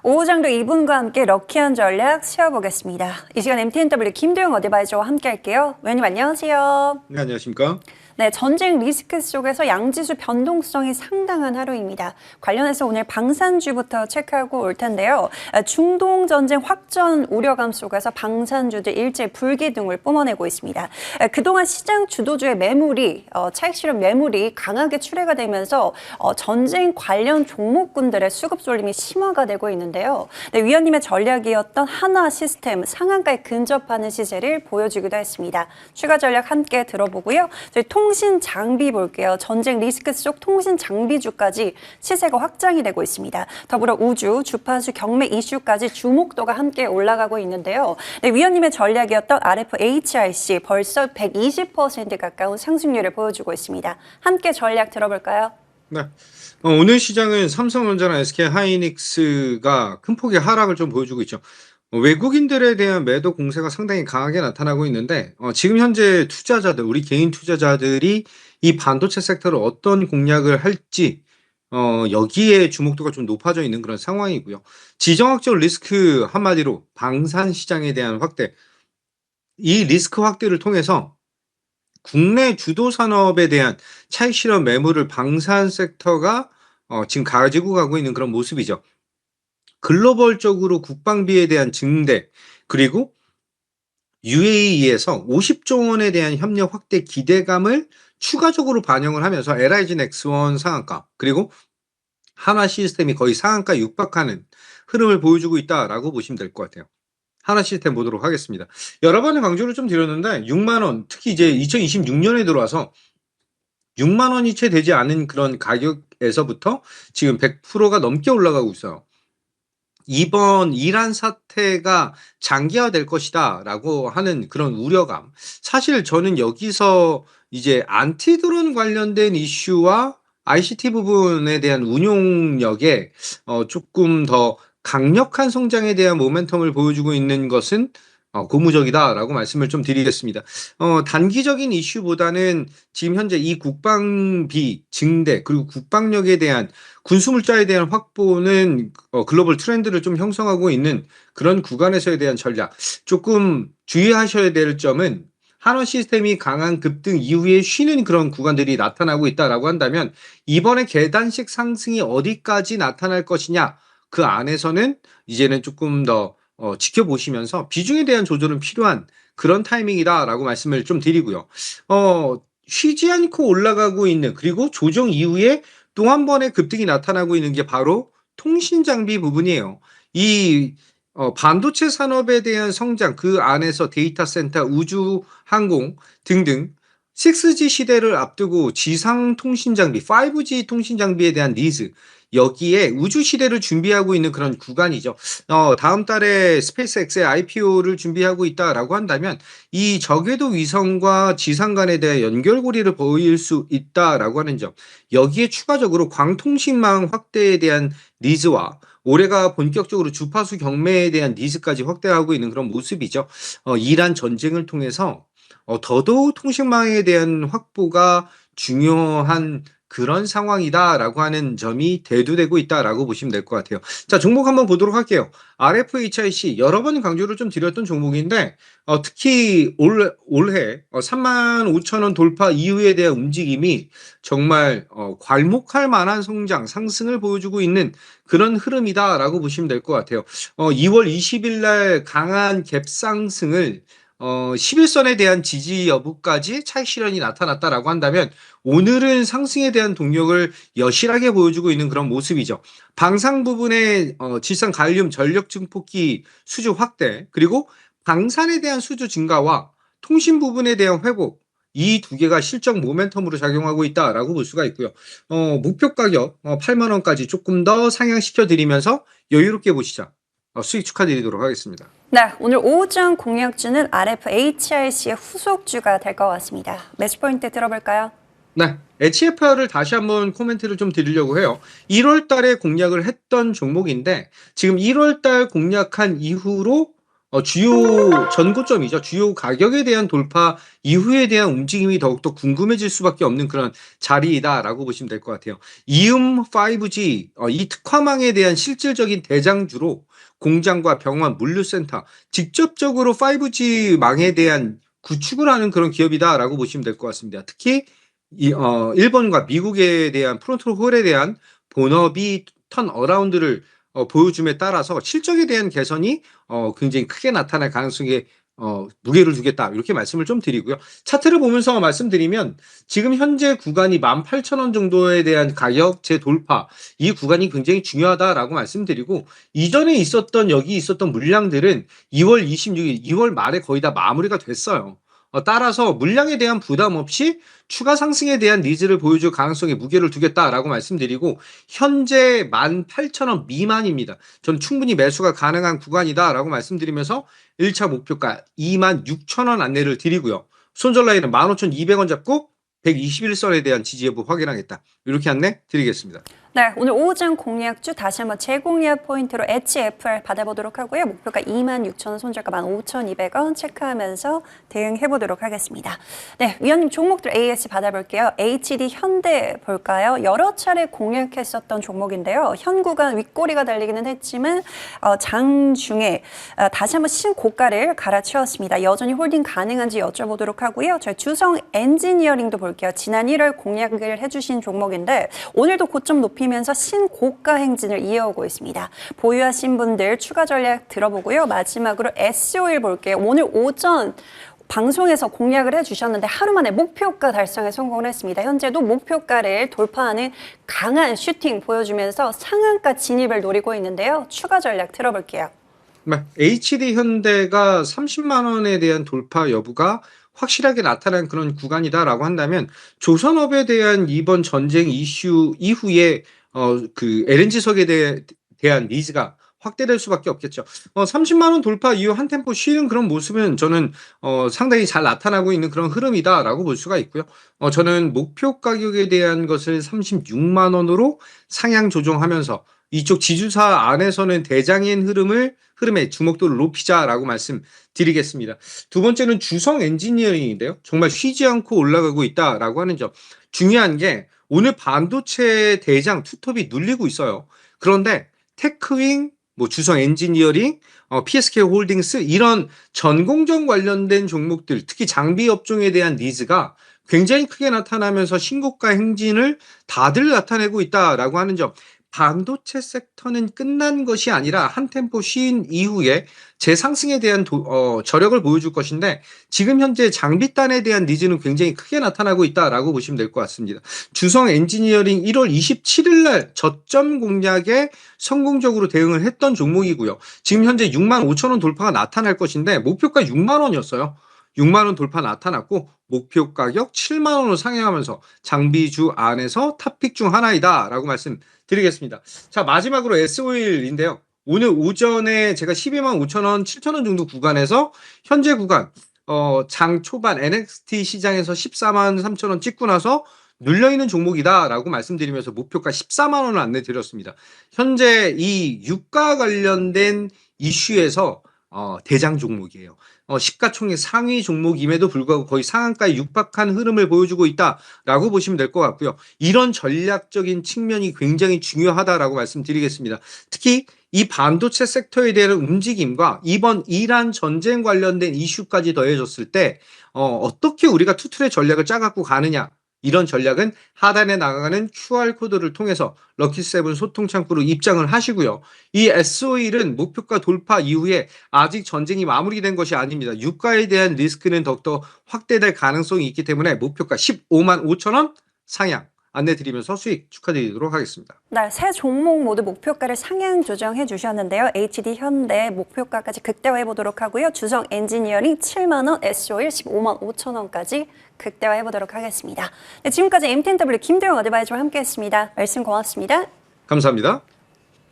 오후장도 이분과 함께 럭키한 전략 세워보겠습니다. 이 시간 MTNW 김도영 어드바이저와 함께 할게요. 위원님 안녕하세요. 네, 안녕하십니까? 네, 전쟁 리스크 속에서 양지수 변동성이 상당한 하루입니다. 관련해서 오늘 방산주부터 체크하고 올 텐데요. 중동 전쟁 확전 우려감 속에서 방산주들 일제 불기둥을 뿜어내고 있습니다. 그동안 시장 주도주의 매물이 차익 실현 매물이 강하게 출회가 되면서 전쟁 관련 종목군들의 수급 쏠림이 심화가 되고 있는데요. 네, 위원님의 전략이었던 하나 시스템 상한가에 근접하는 시세를 보여주기도 했습니다. 추가 전략 함께 들어보고요. 저희 통신 장비 볼게요. 전쟁 리스크 속 통신 장비주까지 시세가 확장이 되고 있습니다. 더불어 우주, 주파수 경매 이슈까지 주목도가 함께 올라가고 있는데요. 네, 위원님의 전략이었던 RFHIC 벌써 120% 가까운 상승률을 보여주고 있습니다. 함께 전략 들어볼까요? 네. 오늘 시장은 삼성전자나 SK하이닉스가 큰 폭의 하락을 좀 보여주고 있죠. 외국인들에 대한 매도 공세가 상당히 강하게 나타나고 있는데 지금 현재 투자자들, 우리 개인 투자자들이 이 반도체 섹터를 어떤 공략을 할지 여기에 주목도가 좀 높아져 있는 그런 상황이고요. 지정학적 리스크 한마디로 방산 시장에 대한 확대, 이 리스크 확대를 통해서 국내 주도 산업에 대한 차익 실현 매물을 방산 섹터가 지금 가지고 가고 있는 그런 모습이죠. 글로벌적으로 국방비에 대한 증대, 그리고 UAE에서 50조 원에 대한 협력 확대 기대감을 추가적으로 반영을 하면서 LIG 넥스원 상한가, 그리고 하나 시스템이 거의 상한가 육박하는 흐름을 보여주고 있다라고 보시면 될 것 같아요. 하나 시스템 보도록 하겠습니다. 여러 번의 강조를 좀 드렸는데 6만 원, 특히 이제 2026년에 들어와서 6만 원이 채 되지 않은 그런 가격에서부터 지금 100%가 넘게 올라가고 있어요. 이번 이란 사태가 장기화될 것이다라고 하는 그런 우려감. 사실 저는 여기서 이제 안티드론 관련된 이슈와 ICT 부분에 대한 운용력에 조금 더 강력한 성장에 대한 모멘텀을 보여주고 있는 것은 고무적이다라고 말씀을 좀 드리겠습니다. 단기적인 이슈보다는 지금 현재 이 국방비 증대, 그리고 국방력에 대한 군수물자에 대한 확보는 글로벌 트렌드를 좀 형성하고 있는 그런 구간에서에 대한 전략. 조금 주의하셔야 될 점은 한원 시스템이 강한 급등 이후에 쉬는 그런 구간들이 나타나고 있다라고 한다면 이번에 계단식 상승이 어디까지 나타날 것이냐, 그 안에서는 이제는 조금 더 지켜보시면서 비중에 대한 조절은 필요한 그런 타이밍이다라고 말씀을 좀 드리고요. 쉬지 않고 올라가고 있는, 그리고 조정 이후에 또 한 번의 급등이 나타나고 있는 게 바로 통신 장비 부분이에요. 이 반도체 산업에 대한 성장, 그 안에서 데이터 센터, 우주, 항공 등등 6G 시대를 앞두고 지상 통신 장비, 5G 통신 장비에 대한 니즈, 여기에 우주 시대를 준비하고 있는 그런 구간이죠. 다음 달에 스페이스X의 IPO를 준비하고 있다라고 한다면 이 저궤도 위성과 지상 간에 대한 연결고리를 보일 수 있다라고 하는 점, 여기에 추가적으로 광통신망 확대에 대한 니즈와 올해가 본격적으로 주파수 경매에 대한 니즈까지 확대하고 있는 그런 모습이죠. 이란 전쟁을 통해서 더더욱 통신망에 대한 확보가 중요한 그런 상황이다라고 하는 점이 대두되고 있다라고 보시면 될 것 같아요. 자, 종목 한번 보도록 할게요. RFHIC 여러 번 강조를 좀 드렸던 종목인데 특히 올해 35,000원 돌파 이후에 대한 움직임이 정말 괄목할 만한 성장, 상승을 보여주고 있는 그런 흐름이다라고 보시면 될 것 같아요. 2월 20일 날 강한 갭 상승을 11선에 대한 지지 여부까지 차익 실현이 나타났다라고 한다면 오늘은 상승에 대한 동력을 여실하게 보여주고 있는 그런 모습이죠. 방산 부분의 질산 갈륨 전력 증폭기 수주 확대, 그리고 방산에 대한 수주 증가와 통신 부분에 대한 회복, 이 두 개가 실적 모멘텀으로 작용하고 있다라고 볼 수가 있고요. 목표 가격 8만 원까지 조금 더 상향시켜 드리면서 여유롭게 보시자. 수익 축하드리도록 하겠습니다. 네, 오늘 오후장 공략주는 RFHIC의 후속주가 될 것 같습니다. 매수 포인트 들어볼까요? 네, HFR을 다시 한번 코멘트를 좀 드리려고 해요. 1월 달에 공략을 했던 종목인데 지금 1월 달 공략한 이후로 주요 전고점이죠. 주요 가격에 대한 돌파 이후에 대한 움직임이 더욱더 궁금해질 수밖에 없는 그런 자리이다라고 보시면 될 것 같아요. 이음 5G 이 특화망에 대한 실질적인 대장주로 공장과 병원, 물류센터 직접적으로 5G 망에 대한 구축을 하는 그런 기업이다라고 보시면 될 것 같습니다. 특히 일본과 미국에 대한 프론트홀에 대한 본업이 턴 어라운드를 보여줌에 따라서 실적에 대한 개선이 굉장히 크게 나타날 가능성에 무게를 두겠다 이렇게 말씀을 좀 드리고요. 차트를 보면서 말씀드리면 지금 현재 구간이 18,000원 정도에 대한 가격 재돌파 이 구간이 굉장히 중요하다라고 말씀드리고 이전에 여기 있었던 물량들은 2월 26일, 2월 말에 거의 다 마무리가 됐어요. 따라서 물량에 대한 부담 없이 추가 상승에 대한 니즈를 보여줄 가능성에 무게를 두겠다라고 말씀드리고 현재 18,000원 미만입니다. 저는 충분히 매수가 가능한 구간이다라고 말씀드리면서 1차 목표가 26,000원 안내를 드리고요. 손절 라인은 15,200원 잡고 121선에 대한 지지 여부 확인하겠다. 이렇게 안내 드리겠습니다. 네, 오늘 오전 공략주 다시 한번 재공략 포인트로 HFR 받아보도록 하고요. 목표가 26,000원, 손절가 15,200원 체크하면서 대응해보도록 하겠습니다. 네, 위원님 종목들 AS 받아볼게요. HD 현대 볼까요? 여러 차례 공략했었던 종목인데요. 현 구간 윗꼬리가 달리기는 했지만 장중에 다시 한번 신고가를 갈아치웠습니다. 여전히 홀딩 가능한지 여쭤보도록 하고요. 저희 주성 엔지니어링도 볼게요. 지난 1월 공략을 해주신 종목인데 오늘도 고점 높이면서 신고가 행진을 이어오고 있습니다. 보유하신 분들 추가 전략 들어보고요. 마지막으로 S-오일 볼게요. 오늘 오전 방송에서 공략을 해주셨는데 하루 만에 목표가 달성에 성공을 했습니다. 현재도 목표가를 돌파하는 강한 슈팅 보여주면서 상한가 진입을 노리고 있는데요. 추가 전략 들어볼게요. HD 현대가 30만 원에 대한 돌파 여부가 확실하게 나타난 그런 구간이다라고 한다면 조선업에 대한 이번 전쟁 이슈 이후에 그 LNG석에 대한 니즈가 확대될 수밖에 없겠죠. 30만 원 돌파 이후 한 템포 쉬는 그런 모습은 저는 상당히 잘 나타나고 있는 그런 흐름이다라고 볼 수가 있고요. 저는 목표 가격에 대한 것을 36만 원으로 상향 조정하면서 이쪽 지주사 안에서는 대장인 흐름의 주목도를 높이자라고 말씀드리겠습니다. 두 번째는 주성 엔지니어링인데요. 정말 쉬지 않고 올라가고 있다라고 하는 점. 중요한 게 오늘 반도체 대장 투톱이 눌리고 있어요. 그런데 테크윙, 주성 엔지니어링, PSK 홀딩스 이런 전공정 관련된 종목들, 특히 장비 업종에 대한 니즈가 굉장히 크게 나타나면서 신고가 행진을 다들 나타내고 있다라고 하는 점. 반도체 섹터는 끝난 것이 아니라 한 템포 쉰 이후에 재상승에 대한 저력을 보여줄 것인데 지금 현재 장비단에 대한 니즈는 굉장히 크게 나타나고 있다라고 보시면 될 것 같습니다. 주성 엔지니어링 1월 27일 날 저점 공략에 성공적으로 대응을 했던 종목이고요. 지금 현재 65,000원 돌파가 나타날 것인데 목표가 6만 원이었어요. 6만 원 돌파 나타났고 목표 가격 7만 원으로 상향하면서 장비주 안에서 탑픽 중 하나이다라고 말씀드리겠습니다. 자, 마지막으로 S-오일인데요. 오늘 오전에 제가 12만 5천 원, 7천 원 정도 구간에서 현재 구간 장 초반 NXT 시장에서 14만 3천 원 찍고 나서 눌려있는 종목이다라고 말씀드리면서 목표가 14만 원을 안내드렸습니다. 현재 이 유가 관련된 이슈에서 대장 종목이에요. 시가총액 상위 종목임에도 불구하고 거의 상한가에 육박한 흐름을 보여주고 있다라고 보시면 될 것 같고요. 이런 전략적인 측면이 굉장히 중요하다라고 말씀드리겠습니다. 특히 이 반도체 섹터에 대한 움직임과 이번 이란 전쟁 관련된 이슈까지 더해졌을 때 어떻게 우리가 투트의 전략을 짜갖고 가느냐. 이런 전략은 하단에 나가는 QR코드를 통해서 럭키세븐 소통 창구로 입장을 하시고요. 이 S-오일은 목표가 돌파 이후에 아직 전쟁이 마무리된 것이 아닙니다. 유가에 대한 리스크는 더욱더 확대될 가능성이 있기 때문에 목표가 15만 5천 원 상향 안내드리면서 수익 축하드리도록 하겠습니다. 네, 세 종목 모두 목표가를 상향 조정해 주셨는데요. HD 현대 목표가까지 극대화해 보도록 하고요. 주성 엔지니어링 7만 원, S-오일 15만 5천 원까지 극대화해 보도록 하겠습니다. 네, 지금까지 MTNW 김도영 어드바이저와 함께했습니다. 말씀 고맙습니다. 감사합니다.